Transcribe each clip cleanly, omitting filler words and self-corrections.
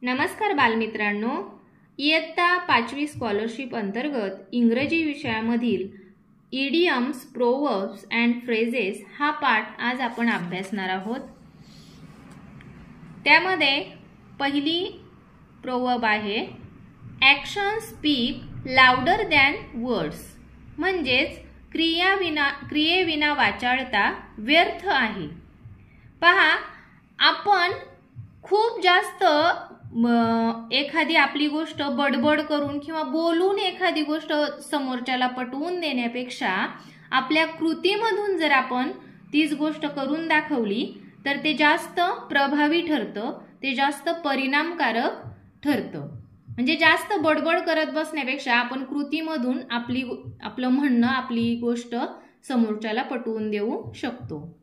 नमस्कार बालमित्रांनो, इयत्ता 5वी स्कॉलरशिप अंतर्गत इंग्रजी विषयामधील इडियम्स, प्रोव्हर्ब्स अँड फ्रेजेस हा पाठ आज आपण अभ्यासणार आहोत। त्यामध्ये पहिली प्रोव्हर्ब आहे action speak louder than words, म्हणजेच क्रियेविना वाचाळता व्यर्थ आहे। पहा, आपण खूप जास्त एखादी आपली गोष्ट बडबड करून किंवा बोलून एखादी गोष्ट समोरच्याला पटवून देण्यापेक्षा आपल्या कृतीमधून जर आपण तीच गोष्ट करून दाखवली तर ते जास्त प्रभावी ठरतं, ते जास्त परिणामकारक ठरतं। म्हणजे जास्त बडबड करत बसण्यापेक्षा आपण कृतीमधून आपलं म्हणणं, आपली गोष्ट समोरच्याला पटवून देऊ शकतो।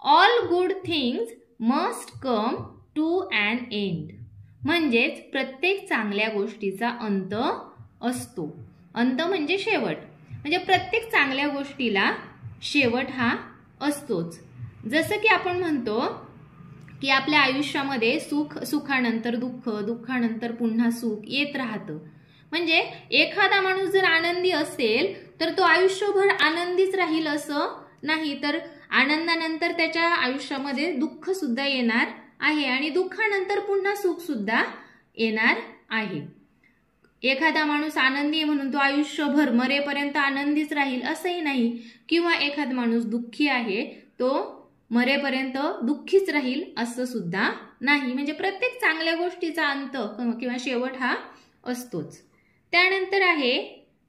All good things must come to an end, म्हणजेच प्रत्येक चांगल्या गोष्टीचा अंत असतो। अंत म्हणजे शेवट, म्हणजे प्रत्येक चांगल्या गोष्टीला शेवट हा असतोच। जसं की आपण म्हणतो की आपल्या आयुष्यामध्ये सुखानंतर दुःख, दुःखानंतर पुन्हा सुख येत राहतं। म्हणजे एखादा माणूस जर आनंदी असेल तर तो आयुष्यभर आनंदीच राहील असं नाही, तर आनंदानंतर त्याच्या आयुष्यामध्ये दुःख सुद्धा येणार आहे आणि दुःखानंतर पुन्हा सुख सुद्धा येणार आहे। एखादा माणूस आनंदी आहे म्हणून तो आयुष्यभर मरेपर्यंत आनंदीच राहील असंही नाही, किंवा एखादा माणूस दुःखी आहे तो मरेपर्यंत दुःखीच राहील असं सुद्धा नाही। म्हणजे प्रत्येक चांगल्या गोष्टीचा अंत किंवा शेवट हा असतोच। त्यानंतर आहे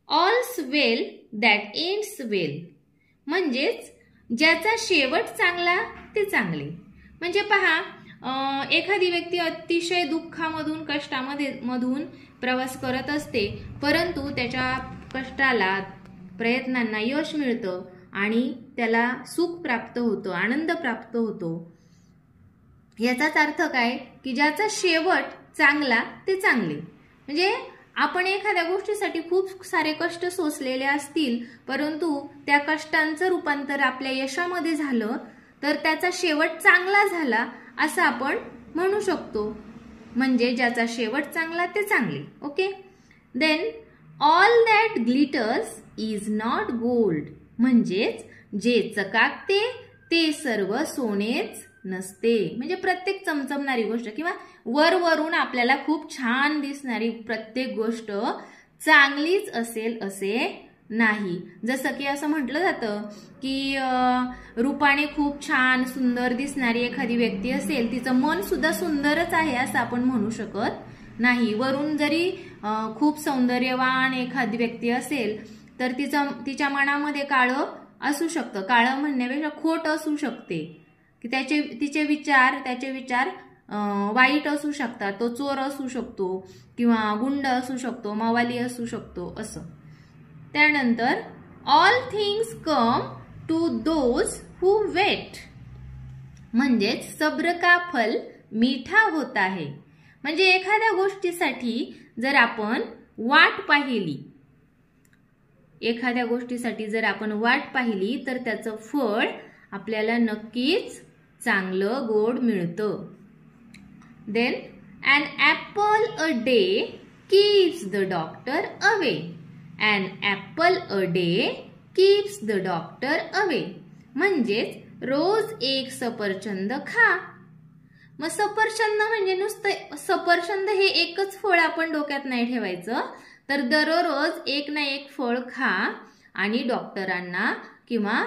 ऑल्स वेल दॅट एंड्स वेल, म्हणजेच ज्याचा शेवट चांगला ते चांगले। म्हणजे पहा, एखादी व्यक्ती अतिशय दुःखामधून, कष्टामधून प्रवास करत असते, परंतु त्याच्या कष्टाला, प्रयत्नांना यश मिळतं आणि त्याला सुख प्राप्त होतं, आनंद प्राप्त होतो। याचाच अर्थ काय की ज्याचा शेवट चांगला ते चांगले। म्हणजे आपण एखाद्या गोष्टीसाठी खूप सारे कष्ट सोसलेले असतील, परंतु त्या कष्टांचं रूपांतर आपल्या यशामध्ये झालं तर त्याचा शेवट चांगला झाला असं आपण म्हणू शकतो। म्हणजे ज्याचा शेवट चांगला ते चांगले। Okay, then all that glitters is not gold, म्हणजेच जे चकाकते ते सर्व सोनेच नसते। म्हणजे प्रत्येक चमचमणारी गोष्ट किंवा वरून आपल्याला खूप छान दिसणारी प्रत्येक गोष्ट चांगलीच असेल असे नाही। जसं की असं म्हटलं जातं की रूपाने खूप छान सुंदर दिसणारी एखादी व्यक्ती असेल, तिचं मन सुद्धा सुंदरच आहे असं आपण म्हणू शकत नाही। वरून जरी खूप सौंदर्यवान एखादी व्यक्ती असेल तर तिच्या मनामध्ये काळं असू शकतं, काळं म्हणण्यापेक्षा खोट असू शकते, की त्याचे विचार वाईट असू शकतात। तो चोर असू शकतो किंवा गुंड असू शकतो, मवाली असू शकतो असं। त्यानंतर all things come to those who wait, म्हणजेच सब्र का फल मीठा होता है। म्हणजे एखाद्या गोष्टीसाठी जर आपण वाट पाहिली तर त्याचं फळ आपल्याला नक्कीच चांगलं गोड मिळतं। Then an apple a day keeps the doctor away, an apple a day keeps the doctor away, म्हणजेच रोज एक सफरचंद खा। मग सफरचंद म्हणजे नुसतं सफरचंद हे एकच फळ आपण डोक्यात नाही ठेवायचं, तर दररोज एक ना एक फळ खा आणि डॉक्टरांना किंवा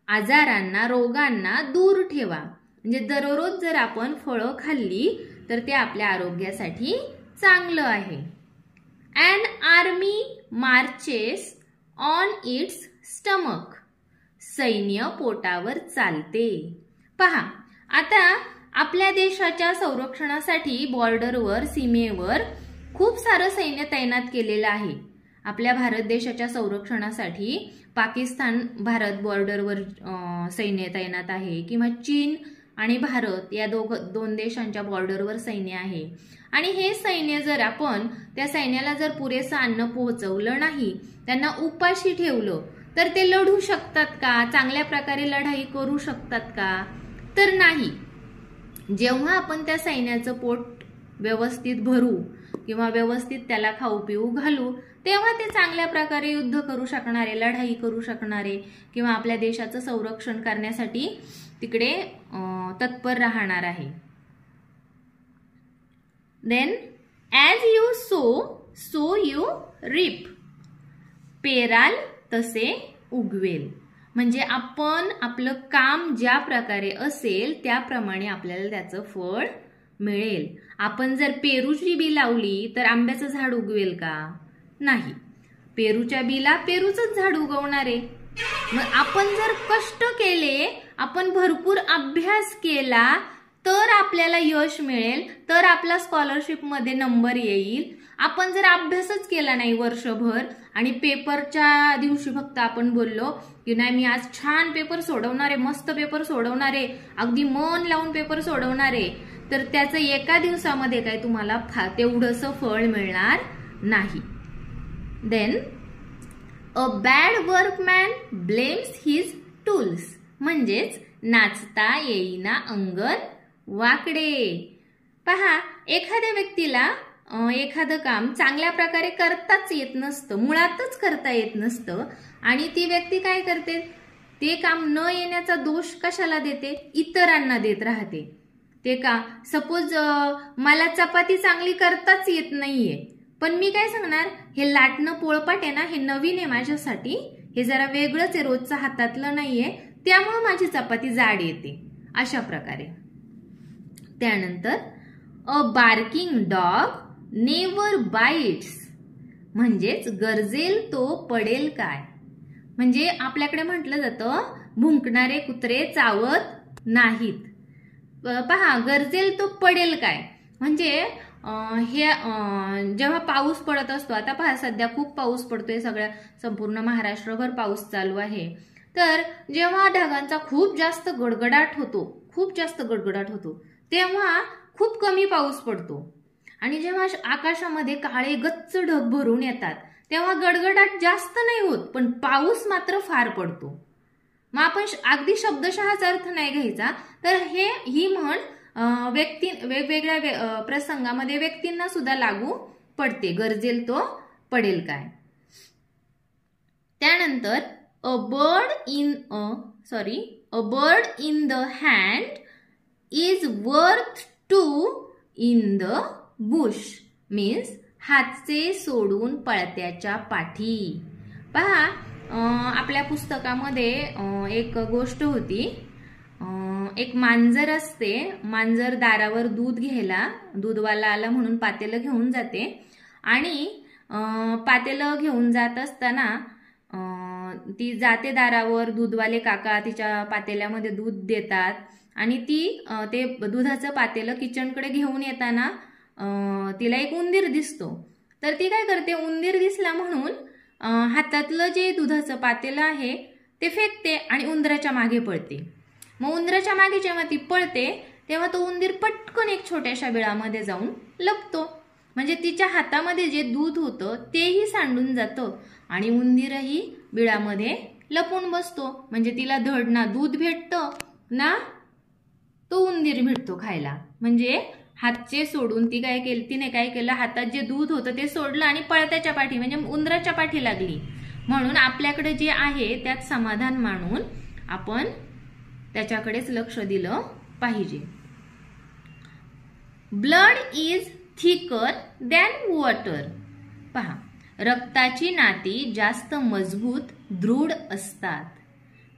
आजारांना, रोगांना दूर ठेवा। म्हणजे दररोज जर आपण फळं खाल्ली तर ते आपल्या आरोग्यासाठी चांगलं आहे। An army marches on its stomach, सैन्य पोटावर चालते। पहा, आता आपल्या देशाच्या संरक्षणासाठी बॉर्डरवर, सीमेवर खूप सारं सैन्य तैनात केलेलं आहे। आपल्या भारत देशाच्या संरक्षणासाठी पाकिस्तान भारत बॉर्डरवर सैन्य तैनात आहे, किंवा चीन आणि भारत या दोन देशांच्या बॉर्डरवर सैन्य आहे। आणि हे सैन्य जर आपण त्या सैन्याला जर पुरेसं अन्न पोहोचवलं नाही, त्यांना उपाशी ठेवलं, तर ते लढू शकतात का? चांगल्या प्रकारे लढाई करू शकतात का? तर नाही। जेव्हा आपण त्या सैन्याचं पोट व्यवस्थित भरू किंवा व्यवस्थित त्याला खाऊ पिऊ घालू, तेव्हा ते चांगल्या प्रकारे युद्ध करू शकणारे, लढाई करू शकणारे किंवा आपल्या देशाचं संरक्षण करण्यासाठी तिकडे तत्पर राहणार आहे. Then as you sow you reap. पेराल तसे उगवेल. म्हणजे आपण आपलं काम ज्या प्रकारे असेल त्याप्रमाणे आपल्याला त्याचं फळ मिळेल. आपण जर पेरूची बी लावली तर आंब्याचं झाड उगवेल का? नाही. पेरूच्या बीला पेरूचंच झाड उगवणार आहे. मग आपण जर कष्ट केले, आपण भरपूर अभ्यास केला तर आपल्याला यश मिळेल, तर आपला स्कॉलरशिपमध्ये नंबर येईल. आपण जर अभ्यासच केला नाही वर्षभर आणि पेपरच्या दिवशी फक्त आपण बोललो की नाही मी आज छान पेपर सोडवणार आहे, मस्त पेपर सोडवणार आहे, अगदी मन लावून पेपर सोडवणार आहे, तर त्याचं एका दिवसामध्ये काय तुम्हाला तेवढंसं फळ मिळणार नाही. Then a bad workman blames his tools. म्हणजेच नाचता येईना अंगण वाकडे. पहा, एखाद्या व्यक्तीला एखादं काम चांगल्या प्रकारे करताच येत नसतं, मुळातच करता येत नसतं आणि ती व्यक्ती काय करते, ते काम न येण्याचा दोष कशाला देते? इतरांना देत राहते. ते का सपोज मला चपाती चांगली करताच येत नाहीये, पण मी काय सांगणार, हे लाटणं पोळपाट आहे ना, हे नवीन आहे माझ्यासाठी, हे जरा वेगळंच आहे, रोजचं हातातलं नाहीये, त्यामुळे माझी चपाती जाड येते. अशा प्रकारे. त्यानंतर अ बार्किंग डॉग नेवर बाइट्स. म्हणजेच गरजेल तो पडेल काय. म्हणजे आपल्याकडे म्हटलं जातं भुंकणारे कुत्रे चावत नाहीत. पहा, गरजेल तो पडेल काय म्हणजे हे जेव्हा पाऊस पडत असतो, आता पहा सध्या खूप पाऊस पडतोय, सगळ्या संपूर्ण महाराष्ट्रभर पाऊस चालू आहे. तर जेव्हा ढगांचा खूप जास्त गडगडाट होतो तेव्हा खूप कमी पाऊस पडतो आणि जेव्हा आकाशामध्ये काळे गच्च ढग भरून येतात तेव्हा गडगडाट जास्त नाही होत, पण पाऊस मात्र फार पडतो. मग आपण अगदी शब्दशःचा अर्थ नाही घ्यायचा, तर ही म्हण वेगवेगळ्या प्रसंगामध्ये व्यक्तींना सुद्धा लागू पडते. गरजेल तो पडेल काय. त्यानंतर a bird in the hand is worth 2 in the Bush. Means हातचे सोडून पळत्याच्या पाठी. पहा, आपल्या पुस्तकामध्ये एक गोष्ट होती. एक मांजर असते, मांजर दारावर दूध घ्यायला, दूधवाला आला म्हणून पातेलं घेऊन जाते आणि पातेलं घेऊन जात असताना ती जाते दारावर, दूधवाले काका तिच्या पातेल्यामध्ये दूध देतात आणि ती ते दुधाचं पातेलं किचनकडे घेऊन येताना तिला एक उंदीर दिसतो. तर ती काय करते, उंदीर दिसला म्हणून हातातलं जे दुधाचं पातेलं आहे ते फेकते आणि उंदराच्या मागे पळते. मग उंदराच्या मागे जेव्हा ती पळते तेव्हा तो उंदीर पटकन एक छोट्याशा बिळामध्ये जाऊन लपतो. म्हणजे तिच्या हातामध्ये जे दूध होतं तेही सांडून जातं आणि उंदीरही बिळामध्ये लपून बसतो. म्हणजे तिला धड ना दूध भेटतं ना तो उंदीर भेटतो खायला. म्हणजे हातचे सोडून तिने काय केलं, हातात जे दूध होतं ते सोडलं आणि पळत्याच्या पाठी म्हणजे उंदराच्या पाठी लागली. म्हणून आपल्याकडे जे आहे त्यात समाधान मानून आपण त्याच्याकडेच लक्ष दिलं पाहिजे. Blood is thicker than water. पहा, रक्ताची नाती जास्त मजबूत दृढ असतात.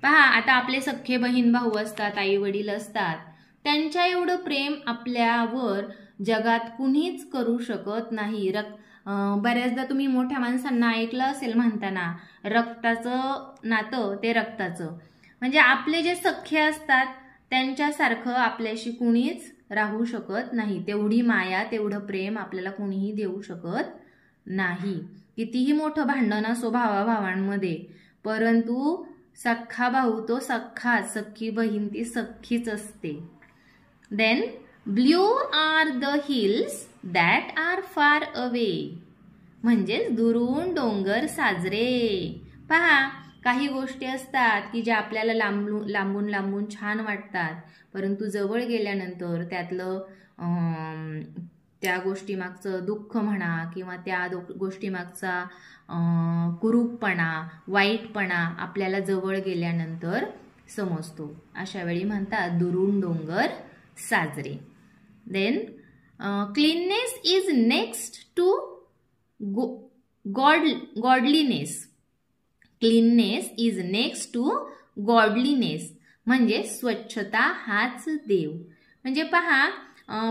पहा, आता आपले सख्खे बहीण भाऊ असतात, आई वडील असतात, त्यांच्या एवढं प्रेम आपल्यावर जगात कुणीच करू शकत नाही. बऱ्याचदा तुम्ही मोठ्या माणसांना ऐकलं असेल म्हणताना, रक्ताचं नातं ते रक्ताचं. म्हणजे आपले जे सख्खे असतात त्यांच्यासारखं आपल्याशी कुणीच राहू शकत नाही. तेवढी माया, तेवढं प्रेम आपल्याला कुणीही देऊ शकत नाही. कितीही मोठं भांडण असो भावाभावांमध्ये, परंतु सख्खा भाऊ तो सख्खाच, सख्खी बहीण ती सख्खीच असते. Then blue are the hills that are far away. म्हणजेच दुरून डोंगर साजरे. पहा, काही गोष्टी असतात की ज्या आपल्याला लांबून लांबून छान वाटतात, परंतु जवळ गेल्यानंतर त्यातलं त्या गोष्टीमागचं दुःख म्हणा किंवा त्या गोष्टीमागचा कुरूपपणा, वाईटपणा आपल्याला जवळ गेल्यानंतर समजतो. अशा वेळी म्हणतात दुरून डोंगर साजरे. Then cleanliness is next to godliness. Cleanliness is next to godliness म्हणजे स्वच्छता हाच देव. म्हणजे पहा,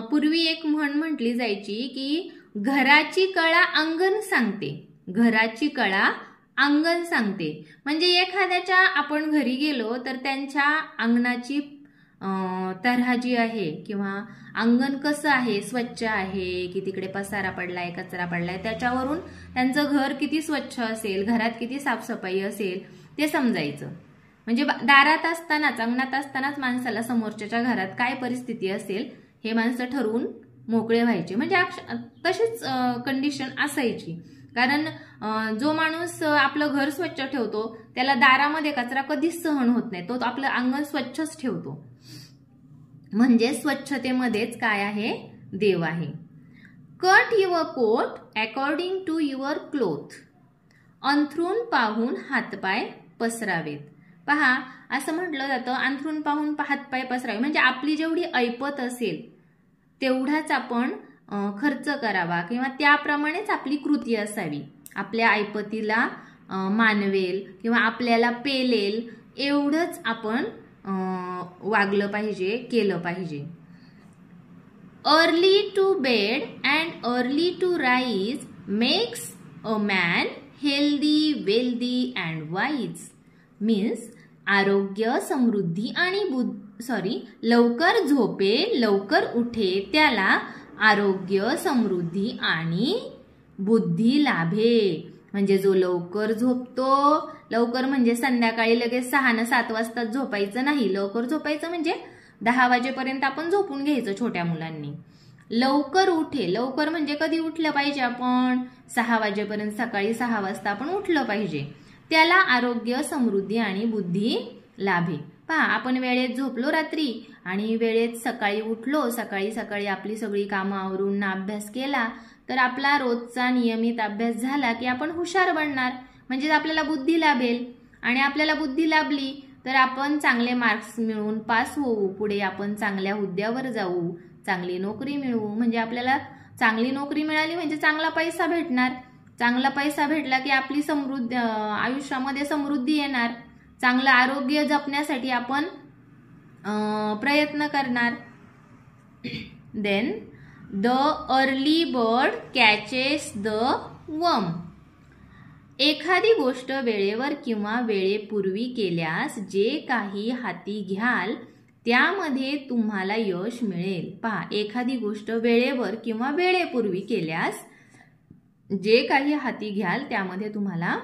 पूर्वी एक म्हण म्हटली जायची की घराची कळा अंगण सांगते. घराची कळा अंगण सांगते म्हणजे एखाद्याच्या आपण घरी गेलो तर त्यांच्या अंगणाची तऱ्हा जी आहे किंवा अंगण कसं आहे, स्वच्छ आहे की तिकडे पसारा पडलाय, कचरा पडलाय, त्याच्यावरून त्यांचं घर किती स्वच्छ असेल, घरात किती साफसफाई असेल ते समजायचं. म्हणजे दारात असतानाच, अंगणात असतानाच माणसाला समोरच्याच्या घरात काय परिस्थिती असेल हे माणसं ठरवून मोकळे व्हायचे. म्हणजे तशीच कंडिशन असायची. कारण जो माणूस आपलं घर स्वच्छ ठेवतो त्याला दारामध्ये कचरा कधीच सहन होत नाही. तो आपलं अंगण स्वच्छच ठेवतो. म्हणजे स्वच्छतेमध्येच काय आहे, देव आहे. Cut your coat according to your cloth. अंथरूण पाहून हातपाय पसरावेत. पहा, असं म्हटलं जातं अंथरूण पाहून हातपाय पसरावे म्हणजे आपली जेवढी ऐपत असेल तेवढाच आपण खर्च करावा किंवा त्याप्रमाणेच आपली कृती असावी. आपल्या ऐपतीला मानवेल किंवा आपल्याला पेलेल एवढंच आपण वागलं पाहिजे, केलं पाहिजे. Early to bed and early to rise makes a man healthy, wealthy and wise. Means आरोग्य, समृद्धी आणि लवकर झोपे, लवकर उठे त्याला आरोग्य, समृद्धी आणि बुद्धी लाभे. म्हणजे जो लवकर झोपतो, लवकर म्हणजे संध्याकाळी लगेच 6 न 7 वाजता झोपायचं नाही. लवकर झोपायचं म्हणजे 10 वाजेपर्यंत आपण झोपून घ्यायचं छोट्या मुलांनी. लवकर उठे, लवकर म्हणजे कधी उठलं पाहिजे आपण 6 वाजेपर्यंत, सकाळी 6 वाजता आपण उठलं पाहिजे. त्याला आरोग्य, समृद्धी आणि बुद्धी लाभे. पहा, आपण वेळेत झोपलो रात्री आणि वेळेत सकाळी उठलो, सकाळी आपली सगळी कामं आवरून अभ्यास केला तर आपला रोजचा नियमित अभ्यास झाला की आपण हुशार बनणार. म्हणजे आपल्याला बुद्धी लाभेल आणि आपल्याला बुद्धी लाभली तर आपण चांगले मार्क्स मिळवून पास होऊ. पुढे आपण चांगल्या हुद्द्यावर जाऊ, चांगली नोकरी मिळवू. म्हणजे आपल्याला चांगली नोकरी मिळाली म्हणजे चांगला पैसा भेटणार. चांगला पैसा भेटला की आपली आयुष्यामध्ये समृद्धी येणार. चांगलं आरोग्य जपण्यासाठी आपण प्रयत्न करणार. Then the early bird catches the worm. एखादी गोष्ट वेळेवर किंवा वेळेपूर्वी केल्यास जे काही हाती घ्याल त्यामध्ये तुम्हाला यश मिळेल. पहा, एखादी गोष्ट वेळेवर किंवा वेळेपूर्वी केल्यास जे काही हाती घ्याल त्यामध्ये तुम्हाला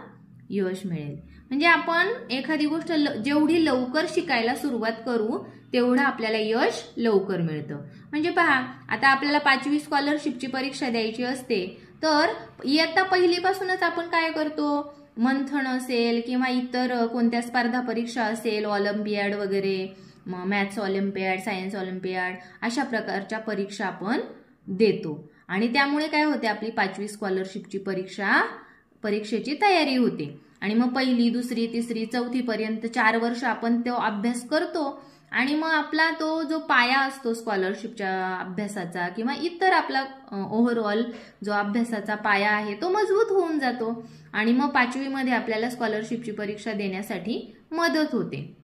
यश मिळेल. म्हणजे आपण एखादी गोष्ट जेवढी लवकर शिकायला सुरुवात करू तेवढं आपल्याला यश लवकर मिळतं. म्हणजे पहा, आता आपल्याला 5वी स्कॉलरशिपची परीक्षा द्यायची असते तर इयत्ता पहिलीपासूनच आपण काय करतो, मंथन असेल किंवा इतर कोणत्या स्पर्धा परीक्षा असेल, ऑलिम्पियाड वगैरे, मॅथ्स ऑलिम्पियाड, सायन्स ऑलिम्पियाड, अशा प्रकारच्या परीक्षा आपण देतो. आणि त्यामुळे काय होते, आपली 5वी स्कॉलरशिपची परीक्षेची तयारी होते. आणि मग 1ली, 2री, 3री, 4थी पर्यंत 4 वर्ष आपण तो अभ्यास करतो आणि मग आपला तो जो पाया असतो स्कॉलरशिपच्या अभ्यासाचा किंवा इतर आपला ओव्हरऑल जो अभ्यासाचा पाया आहे तो मजबूत होऊन जातो आणि मग 5वी मध्ये आपल्याला स्कॉलरशिपची परीक्षा देण्यासाठी मदत होते.